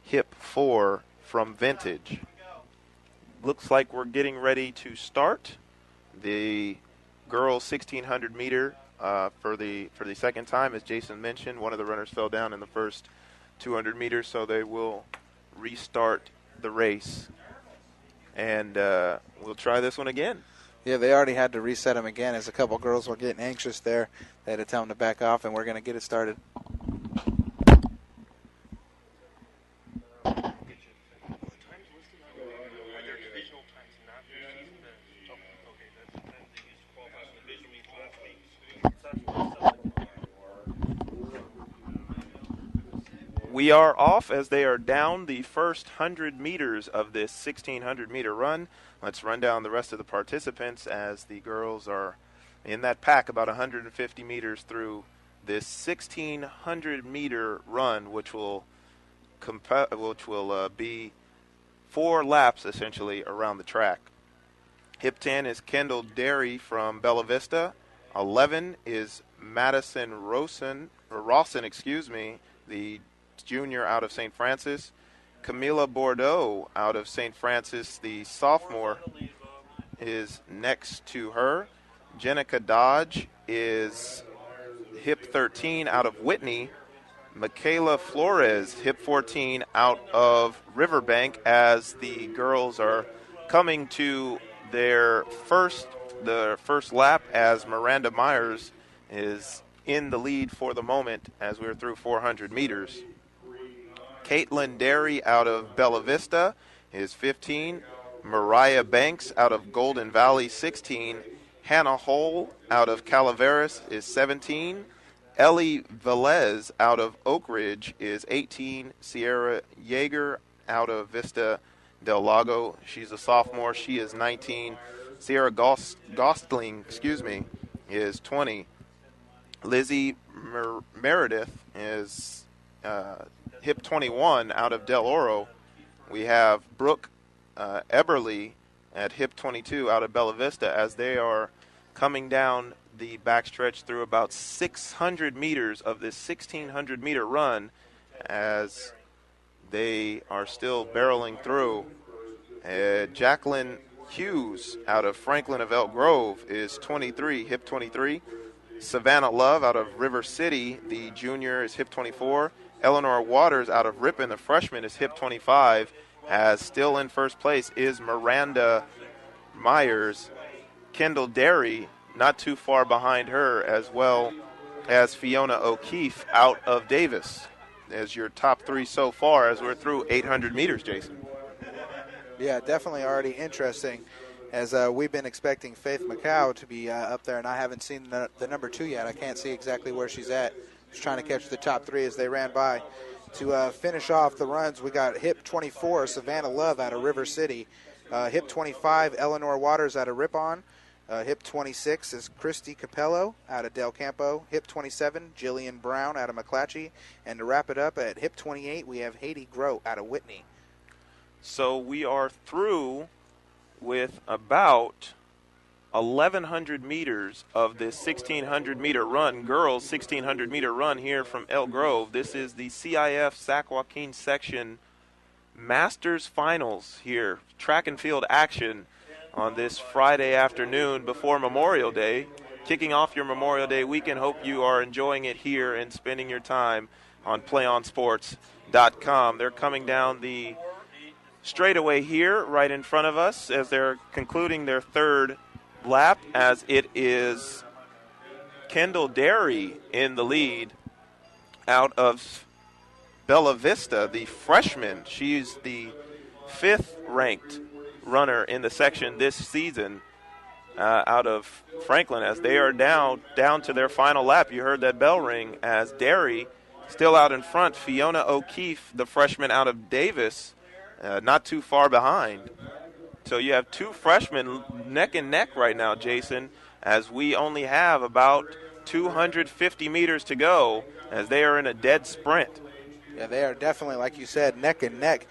hip 4 from Vintage. Looks like we're getting ready to start the girls 1600 meter for the second time. As Jason mentioned, one of the runners fell down in the first 200 meters, so they will restart the race. And we'll try this one again. Yeah, they already had to reset them again as a couple girls were getting anxious there. They had to tell them to back off, and we're going to get it started. We are off as they are down the first 100 meters of this 1600 meter run. Let's run down the rest of the participants as the girls are in that pack about 150 meters through this 1600 meter run, which will be 4 laps essentially around the track. Hip 10 is Kendall Derry from Bella Vista. 11 is Madison Rawson, the junior out of St. Francis. Camila Bordeaux out of St. Francis, the sophomore, is next to her. Jenica Dodge is hip 13 out of Whitney. Michaela Flores, hip 14 out of Riverbank, as the girls are coming to the first lap, as Miranda Myers is in the lead for the moment as we're through 400 meters. Caitlin Derry out of Bella Vista is 15. Mariah Banks out of Golden Valley, 16. Hannah Hole out of Calaveras is 17. Ellie Velez out of Oak Ridge is 18. Sierra Yeager out of Vista del Lago, she's a sophomore, she is 19. Sierra Gostling, is 20. Lizzie Meredith is hip 21 out of Del Oro. We have Brooke Eberly at hip 22 out of Bella Vista, as they are coming down the backstretch through about 600 meters of this 1600 meter run, as they are still barreling through. Jacqueline Hughes out of Franklin of Elk Grove is 23, hip 23. Savannah Love out of River City, the junior, is hip 24. Eleanor Waters out of Ripon, the freshman, is hip 25, as still in first place is Miranda Myers. Kendall Derry not too far behind her, as well as Fiona O'Keefe out of Davis, as your top 3 so far as we're through 800 meters, Jason. Yeah, definitely already interesting, as we've been expecting Faith Macau to be up there, and I haven't seen the number 2 yet. I can't see exactly where she's at. Just trying to catch the top 3 as they ran by. To finish off the runs, we got hip 24, Savannah Love out of River City. Hip 25, Eleanor Waters out of Ripon. Hip 26 is Christy Capello out of Del Campo. Hip 27, Jillian Brown out of McClatchy. And to wrap it up, at hip 28, we have Haiti Grote out of Whitney. So we are through with about 1,100 meters of this 1,600 meter run, girls 1,600 meter run here from Elk Grove. This is the CIF Sac Joaquin section Masters Finals here, track and field action on this Friday afternoon before Memorial Day. Kicking off your Memorial Day weekend. Hope you are enjoying it here and spending your time on playonsports.com. They're coming down the straightaway here right in front of us as they're concluding their third lap, as it is Kendall Derry in the lead out of Bella Vista, the freshman. She's the 5th ranked runner in the section this season out of Franklin, as they are down to their final lap. You heard that bell ring, as Derry still out in front. Fiona O'Keefe, the freshman out of Davis, not too far behind. So you have 2 freshmen neck and neck right now, Jason, as we only have about 250 meters to go, as they are in a dead sprint. Yeah, they are definitely, like you said, neck and neck.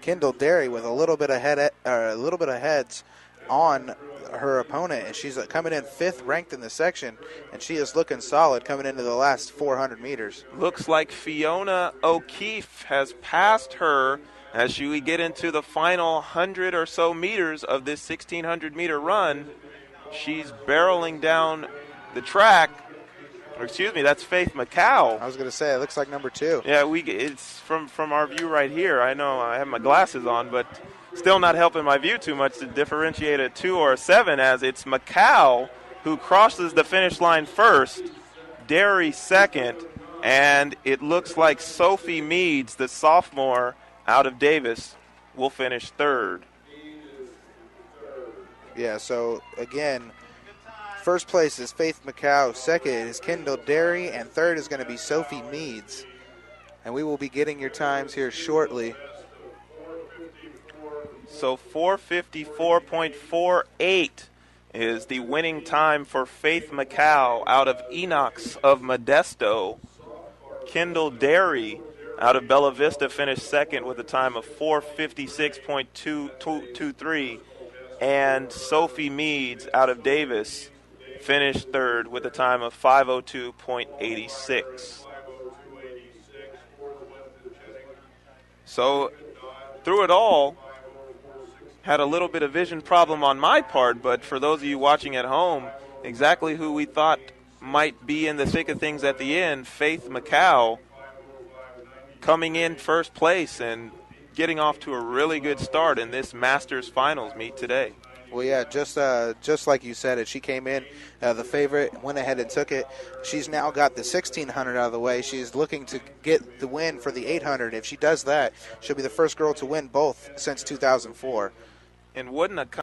Kendall Derry with a little bit of heads on her opponent, and she's coming in 5th ranked in the section, and she is looking solid coming into the last 400 meters. Looks like Fiona O'Keefe has passed her as we get into the final 100 or so meters of this 1,600-meter run. She's barreling down the track. Or excuse me, that's Faith Macau. I was going to say, it looks like number 2. Yeah, it's from our view right here. I know I have my glasses on, but still not helping my view too much to differentiate a 2 or a 7, as it's Macau who crosses the finish line first, Derry second, and it looks like Sophie Meads, the sophomore out of Davis, will finish third. Yeah, so again, first place is Faith Macau, second is Kendall Derry, and third is going to be Sophie Meads. And we will be getting your times here shortly. So 4:54.48 is the winning time for Faith Macau out of Enox of Modesto. Kendall Derry out of Bella Vista finished second with a time of 4:56.223. And Sophie Meads out of Davis finished third with a time of 5:02.86. So through it all, had a little bit of vision problem on my part, but for those of you watching at home, exactly who we thought might be in the thick of things at the end, Faith Macau, coming in first place and getting off to a really good start in this Masters Finals meet today. Well, yeah, just like you said it, she came in the favorite, went ahead and took it. She's now got the 1,600 out of the way. She's looking to get the win for the 800. If she does that, she'll be the first girl to win both since 2004. And wouldn't a